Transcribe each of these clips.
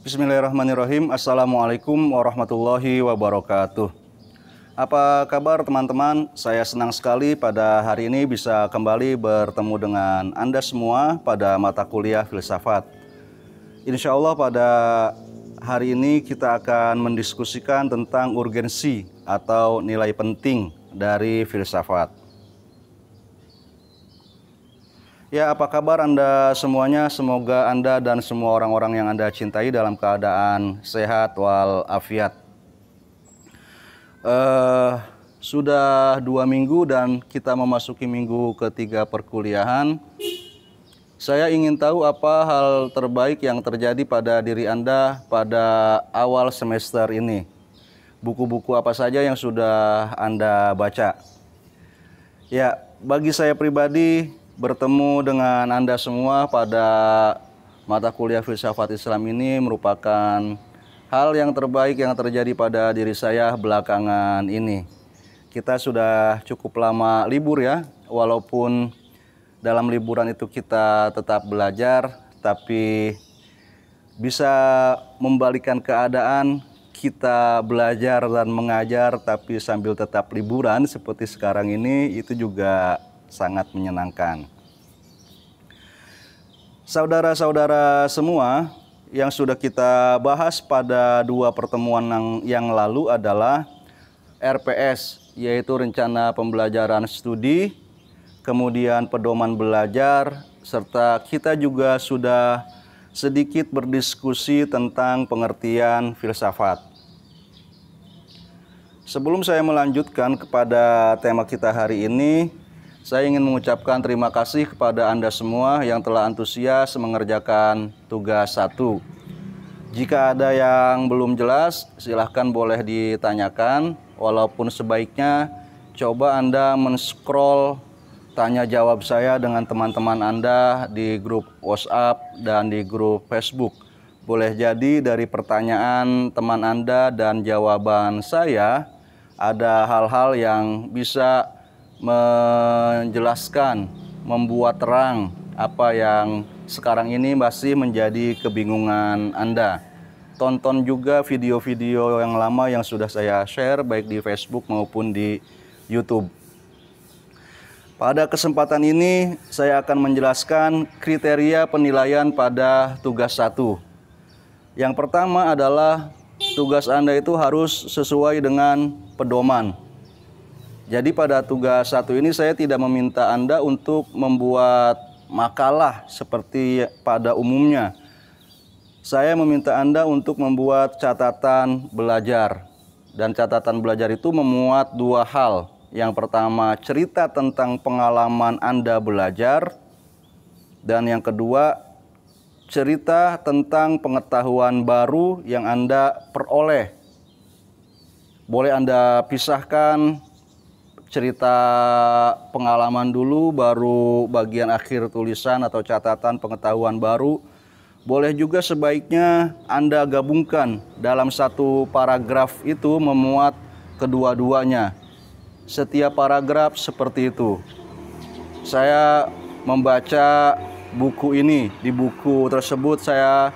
Bismillahirrahmanirrahim. Assalamualaikum warahmatullahi wabarakatuh. Apa kabar teman-teman? Saya senang sekali pada hari ini bisa kembali bertemu dengan Anda semua pada mata kuliah filsafat. Insya Allah pada hari ini kita akan mendiskusikan tentang urgensi atau nilai penting dari filsafat. Ya, apa kabar Anda semuanya? Semoga Anda dan semua orang-orang yang Anda cintai dalam keadaan sehat walafiat. Sudah 2 minggu dan kita memasuki minggu ketiga perkuliahan. Saya ingin tahu apa hal terbaik yang terjadi pada diri Anda pada awal semester ini. Buku-buku apa saja yang sudah Anda baca? Ya, bagi saya pribadi, bertemu dengan Anda semua pada mata kuliah filsafat Islam ini merupakan hal yang terbaik yang terjadi pada diri saya belakangan ini. Kita sudah cukup lama libur ya, walaupun dalam liburan itu kita tetap belajar, tapi bisa membalikan keadaan kita belajar dan mengajar tapi sambil tetap liburan seperti sekarang ini, itu juga sangat menyenangkan. Saudara-saudara semua, yang sudah kita bahas pada 2 pertemuan yang lalu adalah RPS, yaitu rencana pembelajaran studi, kemudian pedoman belajar, serta kita juga sudah sedikit berdiskusi tentang pengertian filsafat. Sebelum saya melanjutkan kepada tema kita hari ini, saya ingin mengucapkan terima kasih kepada Anda semua yang telah antusias mengerjakan tugas 1. Jika ada yang belum jelas, silahkan boleh ditanyakan, walaupun sebaiknya coba Anda men-scroll tanya jawab saya dengan teman-teman Anda di grup WhatsApp dan di grup Facebook. Boleh jadi dari pertanyaan teman Anda dan jawaban saya, ada hal-hal yang bisa menjelaskan, membuat terang apa yang sekarang ini masih menjadi kebingungan Anda. Tonton juga video-video yang lama yang sudah saya share baik di Facebook maupun di YouTube. Pada kesempatan ini saya akan menjelaskan kriteria penilaian pada tugas 1. Yang pertama adalah tugas Anda itu harus sesuai dengan pedoman. Jadi pada tugas 1 ini saya tidak meminta Anda untuk membuat makalah seperti pada umumnya. Saya meminta Anda untuk membuat catatan belajar. Dan catatan belajar itu memuat 2 hal. Yang pertama, cerita tentang pengalaman Anda belajar. Dan yang kedua, cerita tentang pengetahuan baru yang Anda peroleh. Boleh Anda pisahkan cerita pengalaman dulu, baru bagian akhir tulisan atau catatan pengetahuan baru. Boleh juga sebaiknya Anda gabungkan dalam satu paragraf itu memuat kedua-duanya. Setiap paragraf seperti itu. Saya membaca buku ini, di buku tersebut saya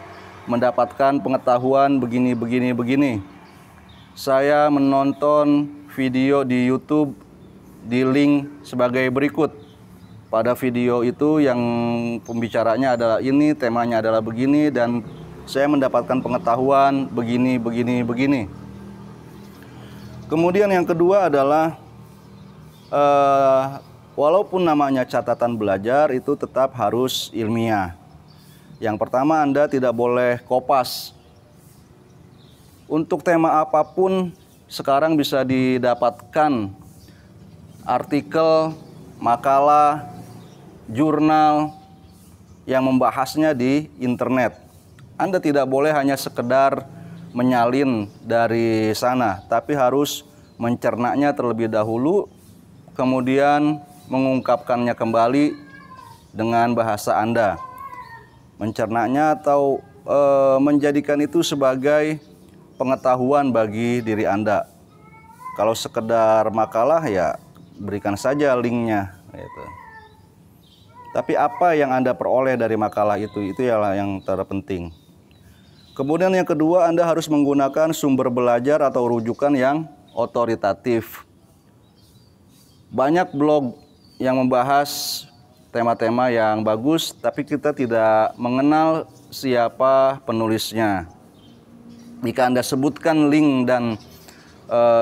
mendapatkan pengetahuan begini. Saya menonton video di YouTube di link sebagai berikut. Pada video itu yang pembicaranya adalah ini, temanya adalah begini, dan saya mendapatkan pengetahuan begini. Kemudian yang kedua adalah walaupun namanya catatan belajar itu tetap harus ilmiah. Yang pertama, Anda tidak boleh kopas. Untuk tema apapun sekarang bisa didapatkan artikel, makalah, jurnal yang membahasnya di internet. Anda tidak boleh hanya sekedar menyalin dari sana, tapi harus mencernanya terlebih dahulu, kemudian mengungkapkannya kembali dengan bahasa Anda. Mencernanya atau menjadikan itu sebagai pengetahuan bagi diri Anda. Kalau sekedar makalah ya berikan saja linknya gitu. Tapi apa yang Anda peroleh dari makalah itu ialah yang terpenting. Kemudian yang kedua, Anda harus menggunakan sumber belajar atau rujukan yang otoritatif. Banyak blog yang membahas tema-tema yang bagus, tapi kita tidak mengenal siapa penulisnya. Jika Anda sebutkan link dan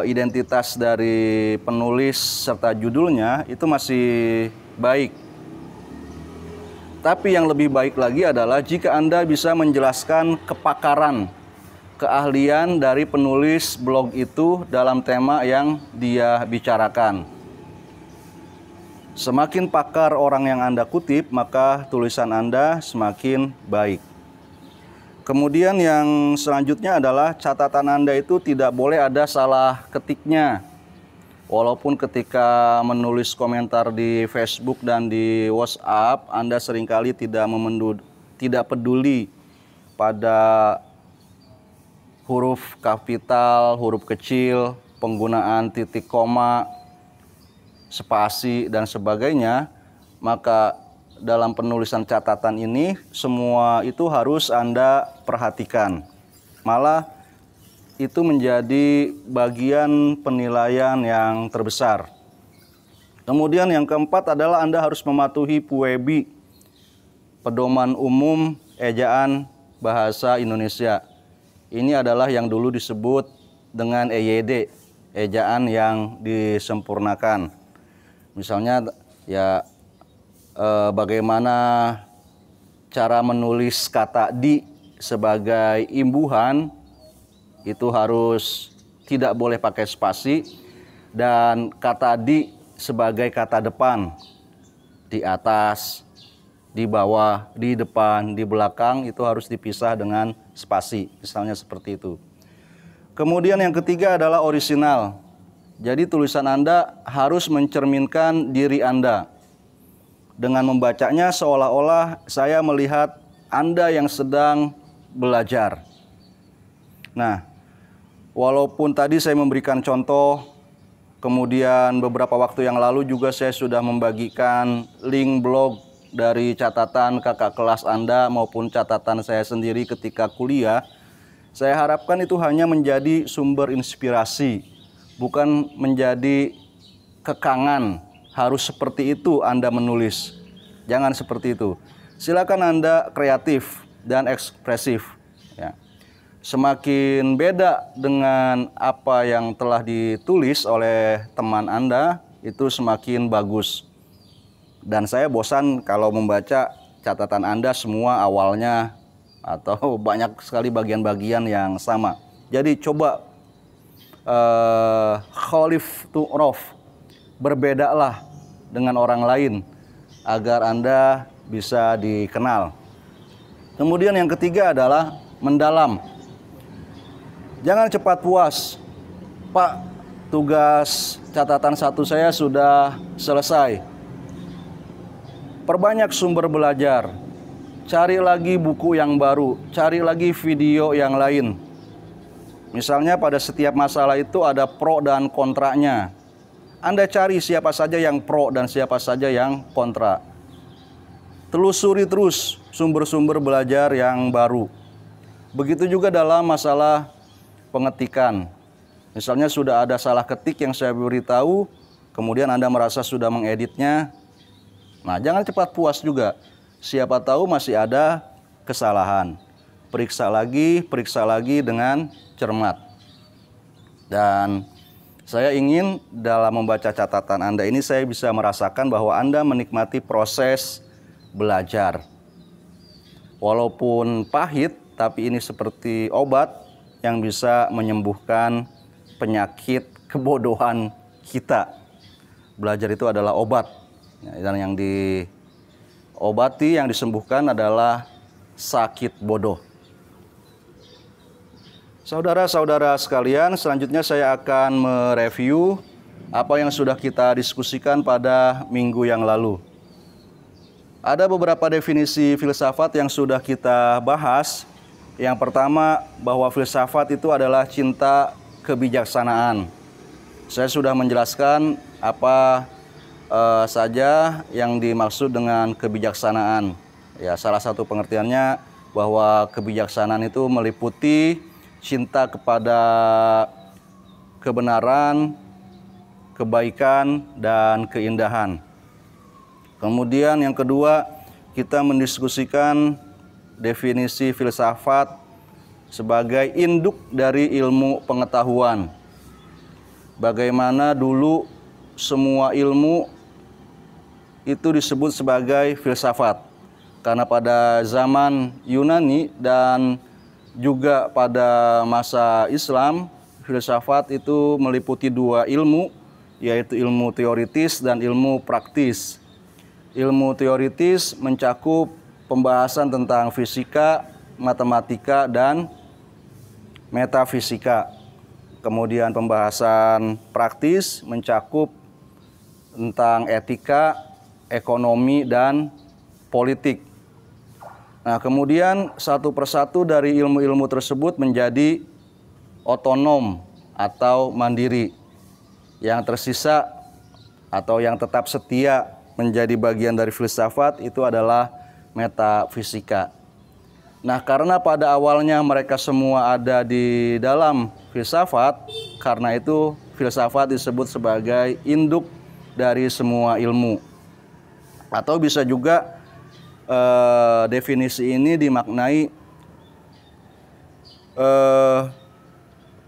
identitas dari penulis serta judulnya, itu masih baik. Tapi yang lebih baik lagi adalah jika Anda bisa menjelaskan kepakaran, keahlian dari penulis blog itu dalam tema yang dia bicarakan. Semakin pakar orang yang Anda kutip, maka tulisan Anda semakin baik. Kemudian yang selanjutnya adalah catatan Anda itu tidak boleh ada salah ketiknya. Walaupun ketika menulis komentar di Facebook dan di WhatsApp, Anda seringkali tidak peduli pada huruf kapital, huruf kecil, penggunaan titik koma, spasi, dan sebagainya, maka dalam penulisan catatan ini semua itu harus Anda perhatikan. Malah itu menjadi bagian penilaian yang terbesar. Kemudian yang keempat adalah Anda harus mematuhi PUEBI, Pedoman Umum Ejaan Bahasa Indonesia. Ini adalah yang dulu disebut dengan EYD, ejaan yang disempurnakan. Misalnya ya bagaimana cara menulis kata di sebagai imbuhan, itu harus tidak boleh pakai spasi, dan kata di sebagai kata depan, di atas, di bawah, di depan, di belakang, itu harus dipisah dengan spasi, misalnya seperti itu. Kemudian yang ketiga adalah orisinal. Jadi tulisan Anda harus mencerminkan diri Anda. Dengan membacanya seolah-olah saya melihat Anda yang sedang belajar. Nah, walaupun tadi saya memberikan contoh, kemudian beberapa waktu yang lalu juga saya sudah membagikan link blog dari catatan kakak kelas Anda maupun catatan saya sendiri ketika kuliah. Saya harapkan itu hanya menjadi sumber inspirasi, bukan menjadi kekangan. Harus seperti itu Anda menulis. Jangan seperti itu. Silakan Anda kreatif dan ekspresif. Ya. Semakin beda dengan apa yang telah ditulis oleh teman Anda, itu semakin bagus. Dan saya bosan kalau membaca catatan Anda semua awalnya atau banyak sekali bagian-bagian yang sama. Jadi coba khalif tu'raf, berbedalah dengan orang lain agar Anda bisa dikenal. Kemudian yang ketiga adalah mendalam. Jangan cepat puas. Pak, tugas catatan 1 saya sudah selesai. Perbanyak sumber belajar. Cari lagi buku yang baru, cari lagi video yang lain. Misalnya pada setiap masalah itu ada pro dan kontranya. Anda cari siapa saja yang pro dan siapa saja yang kontra. Telusuri terus sumber-sumber belajar yang baru. Begitu juga dalam masalah pengetikan. Misalnya sudah ada salah ketik yang saya beritahu, kemudian Anda merasa sudah mengeditnya. Nah, jangan cepat puas juga. Siapa tahu masih ada kesalahan. Periksa lagi dengan cermat. Dan saya ingin dalam membaca catatan Anda ini saya bisa merasakan bahwa Anda menikmati proses belajar. Walaupun pahit, tapi ini seperti obat yang bisa menyembuhkan penyakit kebodohan kita. Belajar itu adalah obat. Dan yang diobati, yang disembuhkan adalah sakit bodoh. Saudara-saudara sekalian, selanjutnya saya akan mereview apa yang sudah kita diskusikan pada minggu yang lalu. Ada beberapa definisi filsafat yang sudah kita bahas. Yang pertama, bahwa filsafat itu adalah cinta kebijaksanaan. Saya sudah menjelaskan apa saja yang dimaksud dengan kebijaksanaan. Ya, salah satu pengertiannya bahwa kebijaksanaan itu meliputi cinta kepada kebenaran, kebaikan, dan keindahan. Kemudian yang kedua, kita mendiskusikan definisi filsafat sebagai induk dari ilmu pengetahuan. Bagaimana dulu semua ilmu itu disebut sebagai filsafat. Karena pada zaman Yunani dan juga pada masa Islam, filsafat itu meliputi dua ilmu, yaitu ilmu teoritis dan ilmu praktis. Ilmu teoritis mencakup pembahasan tentang fisika, matematika, dan metafisika. Kemudian pembahasan praktis mencakup tentang etika, ekonomi, dan politik. Nah, kemudian satu persatu dari ilmu-ilmu tersebut menjadi otonom atau mandiri. Yang tersisa atau yang tetap setia menjadi bagian dari filsafat itu adalah metafisika. Nah, karena pada awalnya mereka semua ada di dalam filsafat, karena itu filsafat disebut sebagai induk dari semua ilmu. Atau bisa juga definisi ini dimaknai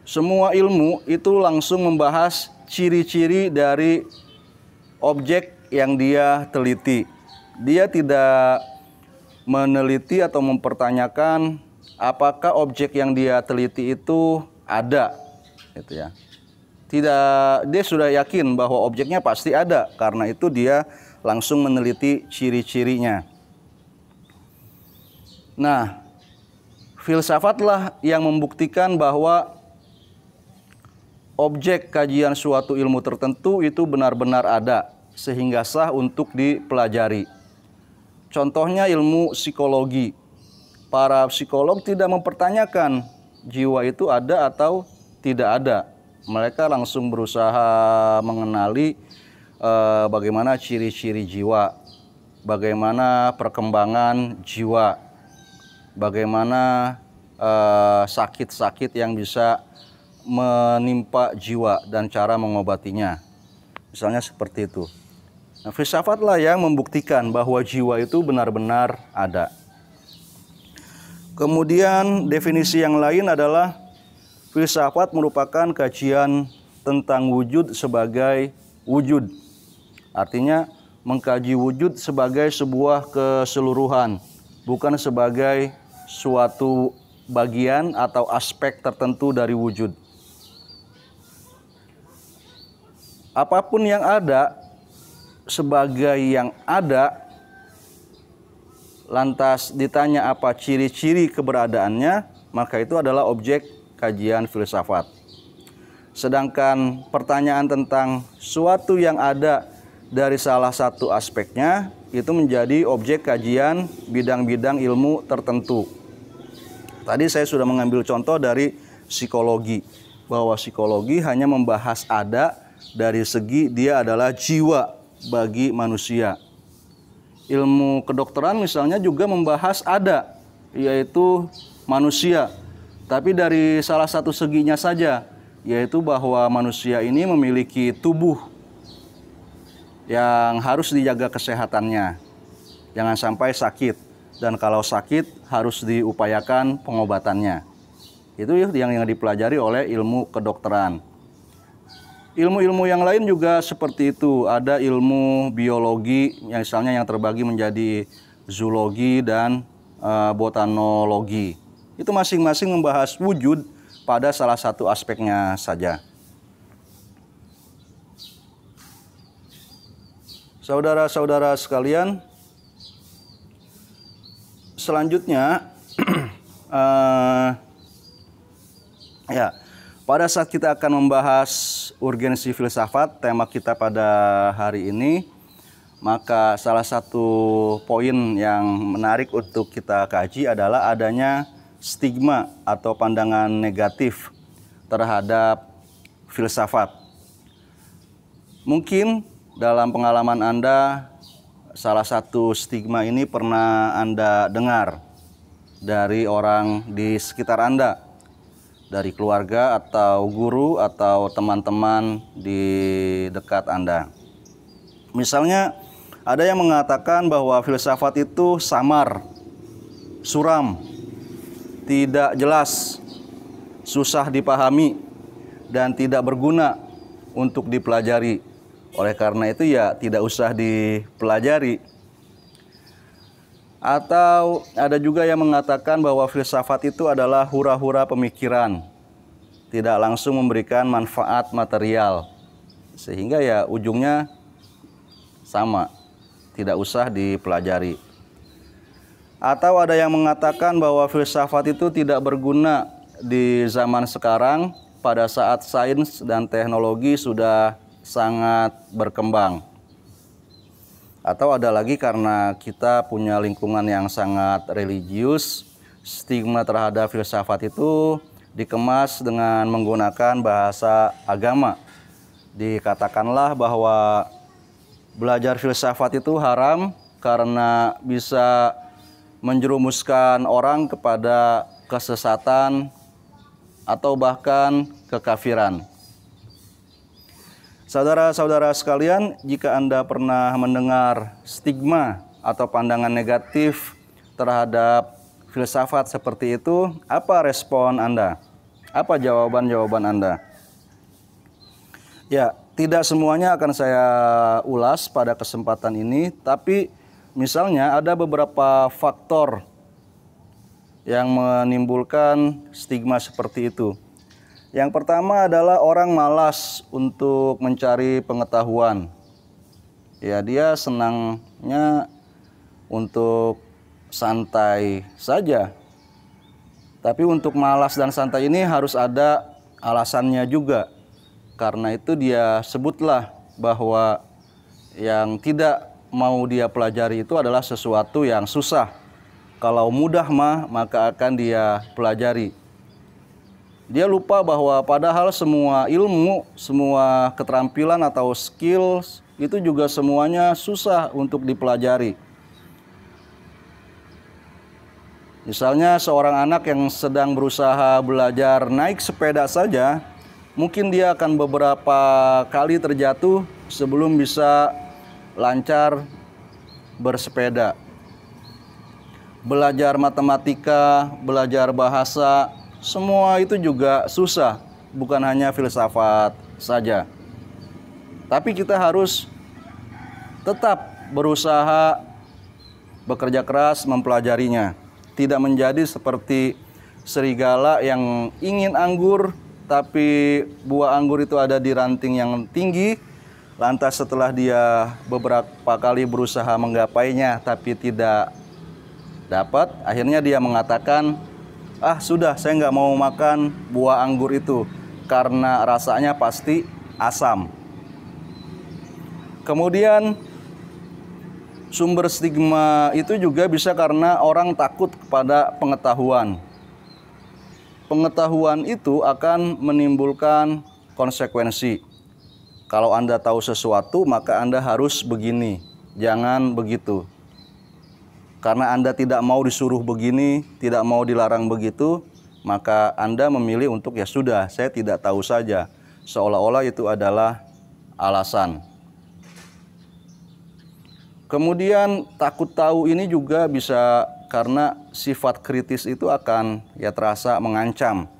semua ilmu itu langsung membahas ciri-ciri dari objek yang dia teliti. Dia tidak meneliti atau mempertanyakan apakah objek yang dia teliti itu ada, gitu ya. Tidak, dia sudah yakin bahwa objeknya pasti ada, karena itu dia langsung meneliti ciri-cirinya. Nah, filsafatlah yang membuktikan bahwa objek kajian suatu ilmu tertentu itu benar-benar ada, sehingga sah untuk dipelajari. Contohnya ilmu psikologi. Para psikolog tidak mempertanyakan jiwa itu ada atau tidak ada. Mereka langsung berusaha mengenali bagaimana ciri-ciri jiwa, bagaimana perkembangan jiwa, bagaimana sakit-sakit yang bisa menimpa jiwa dan cara mengobatinya. Misalnya seperti itu. Nah, filsafatlah yang membuktikan bahwa jiwa itu benar-benar ada. Kemudian definisi yang lain adalah filsafat merupakan kajian tentang wujud sebagai wujud. Artinya mengkaji wujud sebagai sebuah keseluruhan, bukan sebagai suatu bagian atau aspek tertentu dari wujud. Apapun yang ada sebagai yang ada, lantas ditanya apa ciri-ciri keberadaannya, maka itu adalah objek kajian filsafat. Sedangkan pertanyaan tentang suatu yang ada dari salah satu aspeknya itu menjadi objek kajian bidang-bidang ilmu tertentu. Tadi saya sudah mengambil contoh dari psikologi, bahwa psikologi hanya membahas ada dari segi dia adalah jiwa bagi manusia. Ilmu kedokteran misalnya juga membahas ada, yaitu manusia, tapi dari salah satu seginya saja, yaitu bahwa manusia ini memiliki tubuh yang harus dijaga kesehatannya, jangan sampai sakit, dan kalau sakit harus diupayakan pengobatannya. Itu yang dipelajari oleh ilmu kedokteran. Ilmu-ilmu yang lain juga seperti itu. Ada ilmu biologi, misalnya yang terbagi menjadi zoologi dan botanologi. Itu masing-masing membahas wujud pada salah satu aspeknya saja. Saudara-saudara sekalian, selanjutnya pada saat kita akan membahas urgensi filsafat, tema kita pada hari ini, maka salah satu poin yang menarik untuk kita kaji adalah adanya stigma atau pandangan negatif terhadap filsafat. Mungkin dalam pengalaman Anda, salah satu stigma ini pernah Anda dengar, dari orang di sekitar Anda, dari keluarga atau guru atau teman-teman di dekat Anda. Misalnya ada yang mengatakan bahwa filsafat itu samar, suram, tidak jelas, susah dipahami, dan tidak berguna untuk dipelajari. Oleh karena itu ya tidak usah dipelajari. Atau ada juga yang mengatakan bahwa filsafat itu adalah hura-hura pemikiran, tidak langsung memberikan manfaat material, sehingga ya ujungnya sama, tidak usah dipelajari. Atau ada yang mengatakan bahwa filsafat itu tidak berguna di zaman sekarang pada saat sains dan teknologi sudah sangat berkembang. Atau ada lagi karena kita punya lingkungan yang sangat religius, stigma terhadap filsafat itu dikemas dengan menggunakan bahasa agama. Dikatakanlah bahwa belajar filsafat itu haram karena bisa menjerumuskan orang kepada kesesatan atau bahkan kekafiran. Saudara-saudara sekalian, jika Anda pernah mendengar stigma atau pandangan negatif terhadap filsafat seperti itu, apa respon Anda? Apa jawaban Anda? Ya, tidak semuanya akan saya ulas pada kesempatan ini, tapi misalnya ada beberapa faktor yang menimbulkan stigma seperti itu. Yang pertama adalah orang malas untuk mencari pengetahuan. Ya, dia senangnya untuk santai saja. Tapi untuk malas dan santai ini harus ada alasannya juga. Karena itu dia sebutlah bahwa yang tidak mau dia pelajari itu adalah sesuatu yang susah. Kalau mudah maka akan dia pelajari. Dia lupa bahwa padahal semua ilmu, semua keterampilan atau skills itu juga semuanya susah untuk dipelajari. Misalnya seorang anak yang sedang berusaha belajar naik sepeda saja, mungkin dia akan beberapa kali terjatuh sebelum bisa lancar bersepeda. Belajar matematika, belajar bahasa, semua itu juga susah, bukan hanya filsafat saja. Tapi kita harus tetap berusaha bekerja keras mempelajarinya. Tidak menjadi seperti serigala yang ingin anggur, tapi buah anggur itu ada di ranting yang tinggi. Lantas setelah dia beberapa kali berusaha menggapainya, tapi tidak dapat, akhirnya dia mengatakan, sudah, saya nggak mau makan buah anggur itu karena rasanya pasti asam. Kemudian sumber stigma itu juga bisa karena orang takut kepada pengetahuan. Pengetahuan itu akan menimbulkan konsekuensi. Kalau Anda tahu sesuatu, maka Anda harus begini, jangan begitu. Karena Anda tidak mau disuruh begini, tidak mau dilarang begitu, maka Anda memilih untuk ya sudah, saya tidak tahu saja. Seolah-olah itu adalah alasan. Kemudian takut tahu ini juga bisa karena sifat kritis itu akan ya terasa mengancam.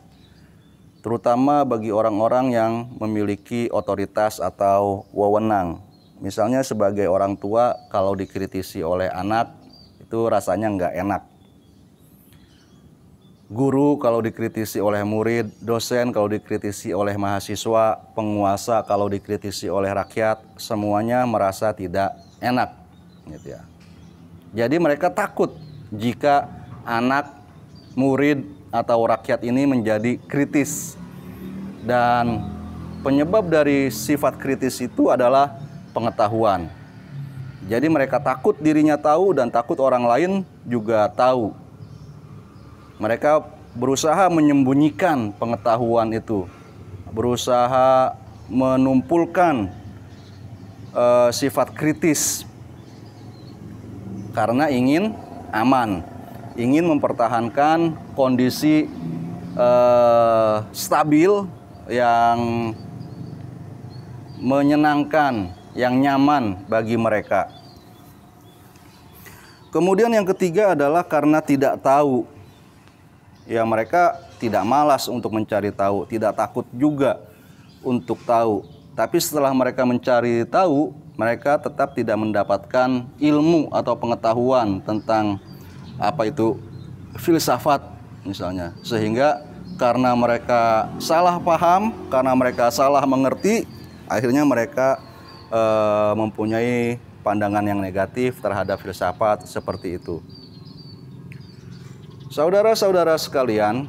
Terutama bagi orang-orang yang memiliki otoritas atau wewenang. Misalnya sebagai orang tua kalau dikritisi oleh anak, itu rasanya nggak enak. Guru kalau dikritisi oleh murid, dosen kalau dikritisi oleh mahasiswa, penguasa kalau dikritisi oleh rakyat, semuanya merasa tidak enak, gitu ya. Jadi mereka takut jika anak, murid atau rakyat ini menjadi kritis. Dan penyebab dari sifat kritis itu adalah pengetahuan. Jadi mereka takut dirinya tahu dan takut orang lain juga tahu. Mereka berusaha menyembunyikan pengetahuan itu, berusaha menumpulkan sifat kritis karena ingin aman. ingin mempertahankan kondisi stabil yang menyenangkan, yang nyaman bagi mereka. Kemudian yang ketiga adalah karena tidak tahu. Ya, mereka tidak malas untuk mencari tahu, tidak takut juga untuk tahu. Tapi setelah mereka mencari tahu, mereka tetap tidak mendapatkan ilmu atau pengetahuan tentang apa itu filsafat misalnya. Sehingga karena mereka salah paham, karena mereka salah mengerti, akhirnya mereka mempunyai pandangan yang negatif terhadap filsafat seperti itu. Saudara-saudara sekalian,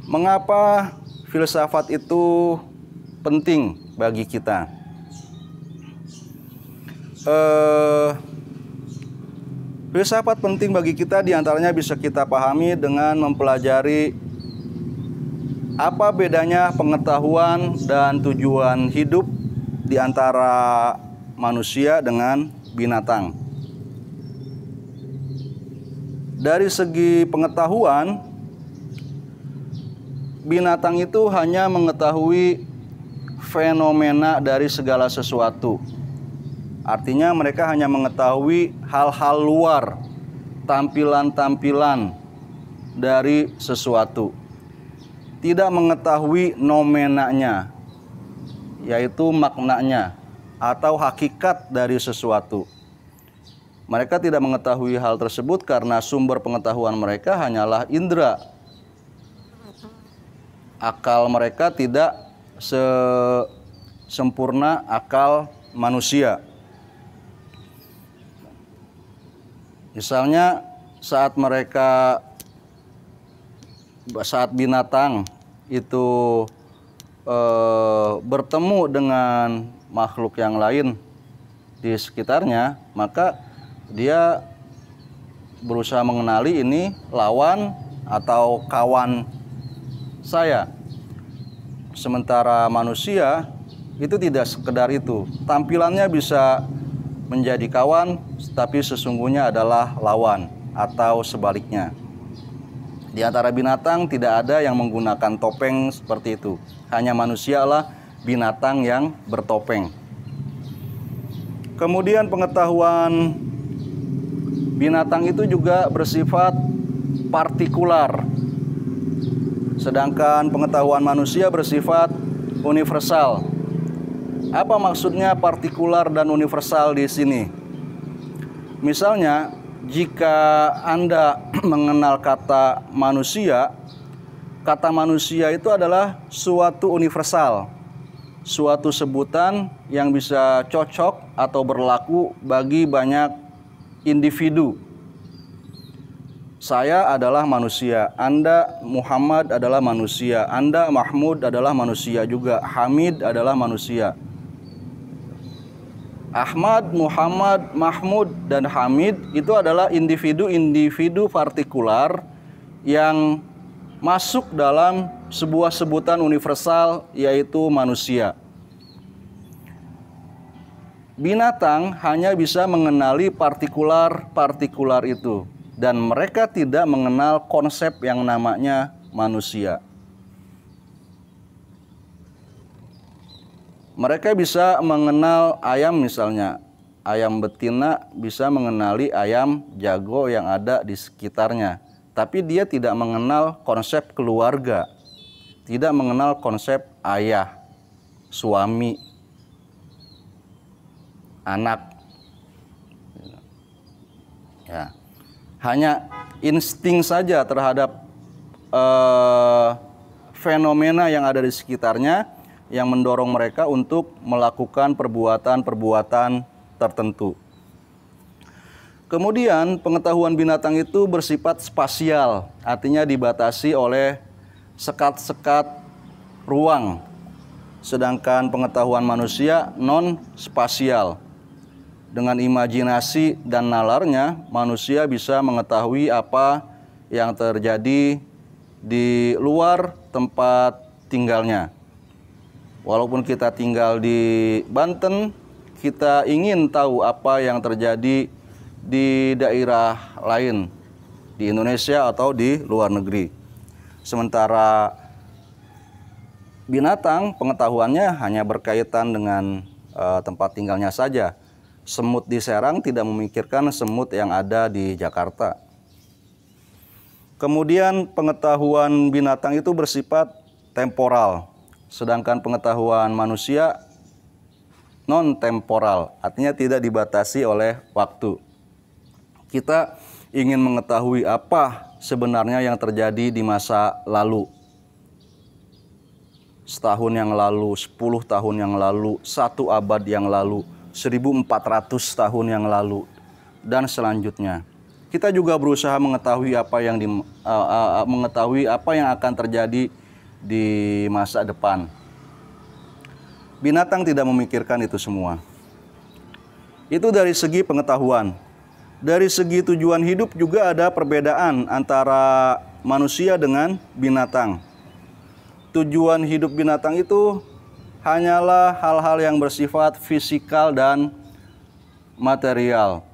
mengapa filsafat itu penting bagi kita? Filsafat penting bagi kita diantaranya bisa kita pahami dengan mempelajari apa bedanya pengetahuan dan tujuan hidup di antara manusia dengan binatang. Dari segi pengetahuan, binatang itu hanya mengetahui fenomena dari segala sesuatu. Artinya mereka hanya mengetahui hal-hal luar, tampilan-tampilan dari sesuatu. Tidak mengetahui nomenanya, yaitu maknanya atau hakikat dari sesuatu. Mereka tidak mengetahui hal tersebut karena sumber pengetahuan mereka hanyalah indera. Akal mereka tidak sempurna akal manusia. Misalnya saat binatang itu bertemu dengan makhluk yang lain di sekitarnya, maka dia berusaha mengenali ini lawan atau kawan saya. Sementara manusia itu tidak sekedar itu. Tampilannya bisa menjadi kawan, tapi sesungguhnya adalah lawan atau sebaliknya. Di antara binatang tidak ada yang menggunakan topeng seperti itu. Hanya manusialah binatang yang bertopeng. Kemudian pengetahuan binatang itu juga bersifat partikular. Sedangkan pengetahuan manusia bersifat universal. Apa maksudnya partikular dan universal di sini? Misalnya, jika Anda mengenal kata manusia itu adalah suatu universal, suatu sebutan yang bisa cocok atau berlaku bagi banyak individu. Saya adalah manusia, Anda Muhammad adalah manusia, Anda Mahmud adalah manusia juga, Hamid adalah manusia. Ahmad, Muhammad, Mahmud, dan Hamid itu adalah individu-individu partikular yang masuk dalam sebuah sebutan universal, yaitu manusia. Binatang hanya bisa mengenali partikular itu, dan mereka tidak mengenal konsep yang namanya manusia. Mereka bisa mengenal ayam misalnya. Ayam betina bisa mengenali ayam jago yang ada di sekitarnya. Tapi dia tidak mengenal konsep keluarga. Tidak mengenal konsep ayah, suami, anak. Ya. Hanya insting saja terhadap fenomena yang ada di sekitarnya yang mendorong mereka untuk melakukan perbuatan-perbuatan tertentu. Kemudian pengetahuan binatang itu bersifat spasial, artinya dibatasi oleh sekat-sekat ruang. Sedangkan pengetahuan manusia non-spasial. Dengan imajinasi dan nalarnya, manusia bisa mengetahui apa yang terjadi di luar tempat tinggalnya. Walaupun kita tinggal di Banten, kita ingin tahu apa yang terjadi di daerah lain. di Indonesia atau di luar negeri. Sementara binatang pengetahuannya hanya berkaitan dengan tempat tinggalnya saja. Semut di Serang tidak memikirkan semut yang ada di Jakarta. Kemudian pengetahuan binatang itu bersifat temporal, sedangkan pengetahuan manusia non-temporal, artinya tidak dibatasi oleh waktu. Kita ingin mengetahui apa sebenarnya yang terjadi di masa lalu. Setahun yang lalu, 10 tahun yang lalu, 1 abad yang lalu, 1400 tahun yang lalu, dan selanjutnya. Kita juga berusaha mengetahui apa yang akan terjadi di masa depan. Binatang tidak memikirkan itu semua. Itu dari segi pengetahuan. Dari segi tujuan hidup juga ada perbedaan antara manusia dengan binatang. Tujuan hidup binatang itu hanyalah hal-hal yang bersifat fisikal dan material.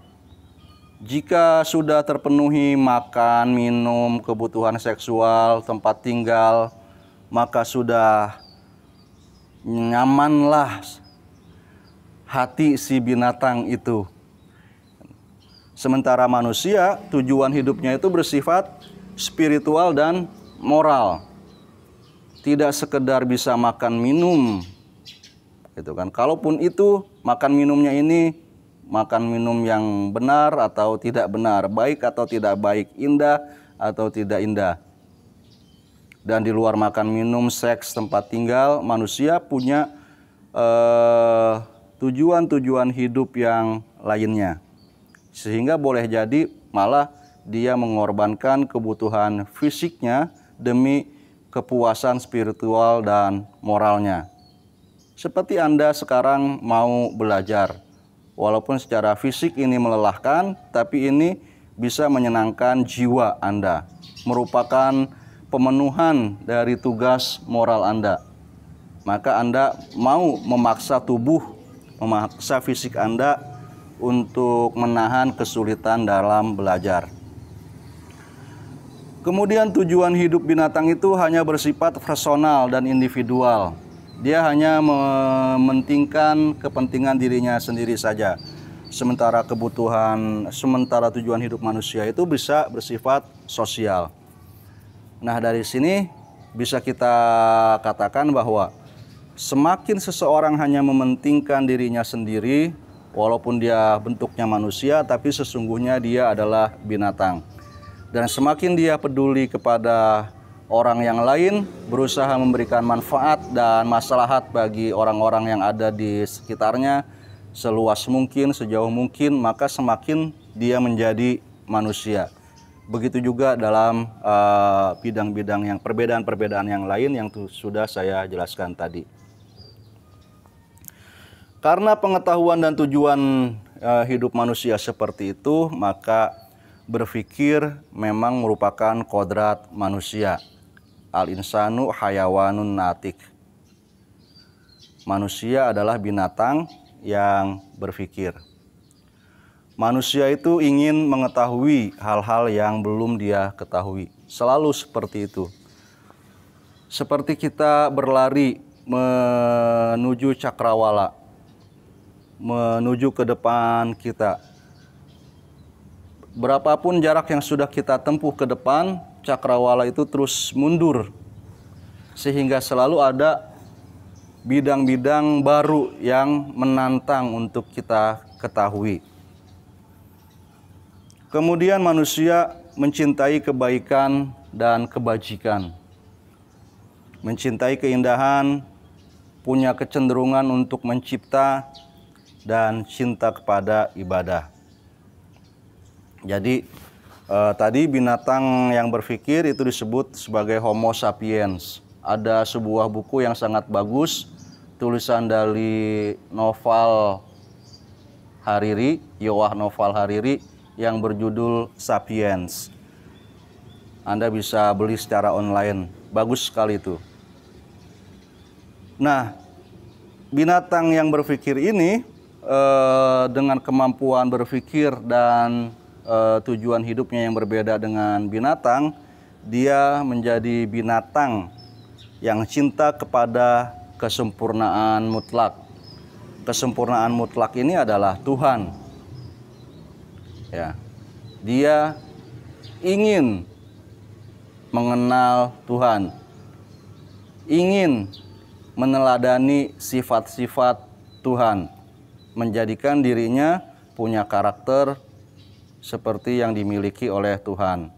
Jika sudah terpenuhi makan, minum, kebutuhan seksual, tempat tinggal, maka sudah nyamanlah hati si binatang itu. Sementara manusia, tujuan hidupnya itu bersifat spiritual dan moral. Tidak sekedar bisa makan minum, gitu kan. Kalaupun itu makan minumnya ini makan minum yang benar atau tidak benar, baik atau tidak baik, indah atau tidak indah. Dan di luar makan minum, seks, tempat tinggal, manusia punya tujuan-tujuan hidup yang lainnya. Sehingga boleh jadi malah dia mengorbankan kebutuhan fisiknya demi kepuasan spiritual dan moralnya. Seperti Anda sekarang mau belajar. Walaupun secara fisik ini melelahkan, tapi ini bisa menyenangkan jiwa Anda. Merupakan pemenuhan dari tugas moral Anda. Maka Anda mau memaksa tubuh, memaksa fisik Anda untuk menahan kesulitan dalam belajar. Kemudian tujuan hidup binatang itu hanya bersifat personal dan individual. Dia hanya mementingkan kepentingan dirinya sendiri saja. Sementara tujuan hidup manusia itu bisa bersifat sosial. Nah, dari sini bisa kita katakan bahwa semakin seseorang hanya mementingkan dirinya sendiri, walaupun dia bentuknya manusia, tapi sesungguhnya dia adalah binatang. Dan semakin dia peduli kepada orang yang lain, berusaha memberikan manfaat dan maslahat bagi orang-orang yang ada di sekitarnya seluas mungkin, sejauh mungkin, maka semakin dia menjadi manusia. Begitu juga dalam bidang-bidang yang perbedaan-perbedaan yang lain yang sudah saya jelaskan tadi. Karena pengetahuan dan tujuan hidup manusia seperti itu, maka berpikir memang merupakan kodrat manusia. Al-insanu hayawanun natik. Manusia adalah binatang yang berpikir. Manusia itu ingin mengetahui hal-hal yang belum dia ketahui. Selalu seperti itu. Seperti kita berlari menuju cakrawala, menuju ke depan kita. Berapapun jarak yang sudah kita tempuh ke depan, cakrawala itu terus mundur. Sehingga selalu ada bidang-bidang baru yang menantang untuk kita ketahui. Kemudian manusia mencintai kebaikan dan kebajikan. Mencintai keindahan, punya kecenderungan untuk mencipta, dan cinta kepada ibadah. Jadi tadi binatang yang berpikir itu disebut sebagai Homo sapiens. Ada sebuah buku yang sangat bagus, tulisan dari Yuval Hariri yang berjudul Sapiens. Anda bisa beli secara online, bagus sekali itu. Nah, binatang yang berpikir ini dengan kemampuan berpikir dan tujuan hidupnya yang berbeda dengan binatang, dia menjadi binatang yang cinta kepada kesempurnaan mutlak. Kesempurnaan mutlak ini adalah Tuhan. Ya. Dia ingin mengenal Tuhan, ingin meneladani sifat-sifat Tuhan, menjadikan dirinya punya karakter seperti yang dimiliki oleh Tuhan.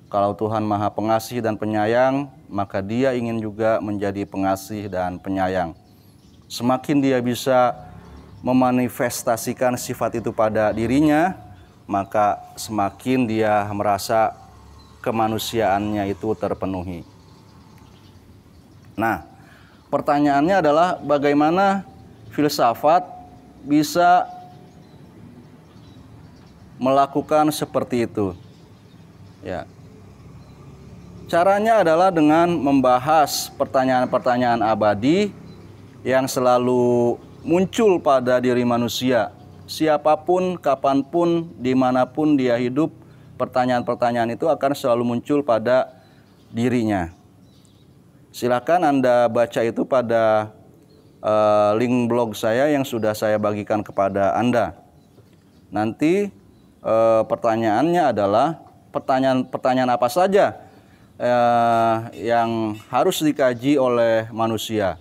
Kalau Tuhan Maha Pengasih dan Penyayang, maka dia ingin juga menjadi pengasih dan penyayang. Semakin dia bisa memanifestasikan sifat itu pada dirinya, maka semakin dia merasa kemanusiaannya itu terpenuhi. Nah, pertanyaannya adalah bagaimana filsafat bisa melakukan seperti itu? Ya. Caranya adalah dengan membahas pertanyaan-pertanyaan abadi yang selalu muncul pada diri manusia. Siapapun, kapanpun, dimanapun dia hidup, pertanyaan-pertanyaan itu akan selalu muncul pada dirinya. Silakan Anda baca itu pada link blog saya yang sudah saya bagikan kepada Anda. Nanti pertanyaannya adalah pertanyaan apa saja yang harus dikaji oleh manusia.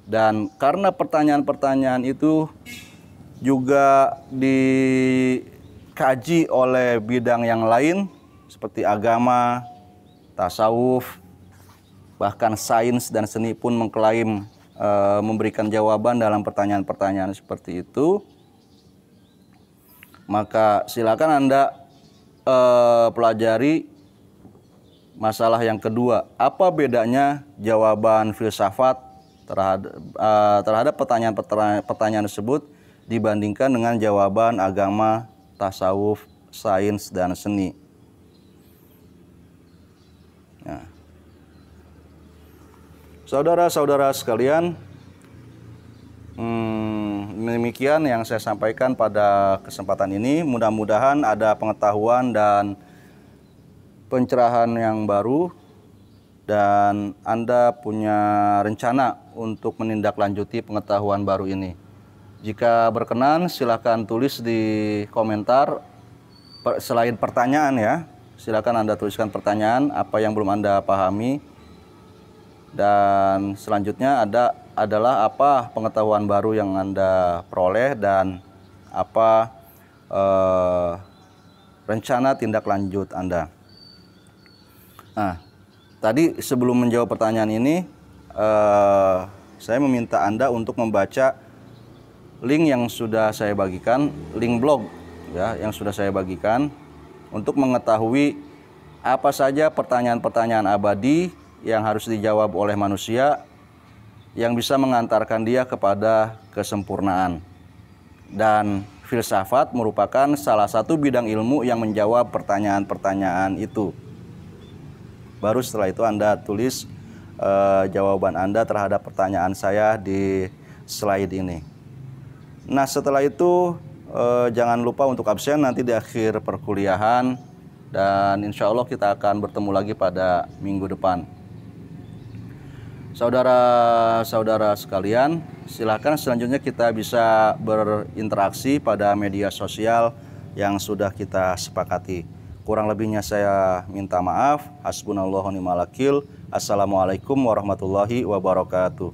Dan karena pertanyaan-pertanyaan itu juga dikaji oleh bidang yang lain seperti agama, tasawuf, bahkan sains dan seni pun mengklaim memberikan jawaban dalam pertanyaan-pertanyaan seperti itu, maka silakan Anda pelajari masalah yang kedua. Apa bedanya jawaban filsafat terhadap pertanyaan tersebut dibandingkan dengan jawaban agama, tasawuf, sains, dan seni. Nah, saudara-saudara sekalian, demikian yang saya sampaikan pada kesempatan ini. Mudah-mudahan ada pengetahuan dan pencerahan yang baru, dan Anda punya rencana untuk menindaklanjuti pengetahuan baru ini. Jika berkenan, silakan tulis di komentar. Selain pertanyaan ya, silakan Anda tuliskan pertanyaan apa yang belum Anda pahami. Dan selanjutnya adalah apa pengetahuan baru yang Anda peroleh dan apa rencana tindak lanjut Anda. Nah, tadi sebelum menjawab pertanyaan ini, saya meminta Anda untuk membaca link yang sudah saya bagikan, link blog ya yang sudah saya bagikan, untuk mengetahui apa saja pertanyaan-pertanyaan abadi yang harus dijawab oleh manusia yang bisa mengantarkan dia kepada kesempurnaan. Dan filsafat merupakan salah satu bidang ilmu yang menjawab pertanyaan-pertanyaan itu. Baru setelah itu Anda tulis jawaban Anda terhadap pertanyaan saya di slide ini. Nah, setelah itu jangan lupa untuk absen nanti di akhir perkuliahan, dan insya Allah kita akan bertemu lagi pada minggu depan. Saudara-saudara sekalian, silakan selanjutnya kita bisa berinteraksi pada media sosial yang sudah kita sepakati. Kurang lebihnya saya minta maaf. Hasbunallahu wa ni'mal wakil. Assalamualaikum warahmatullahi wabarakatuh.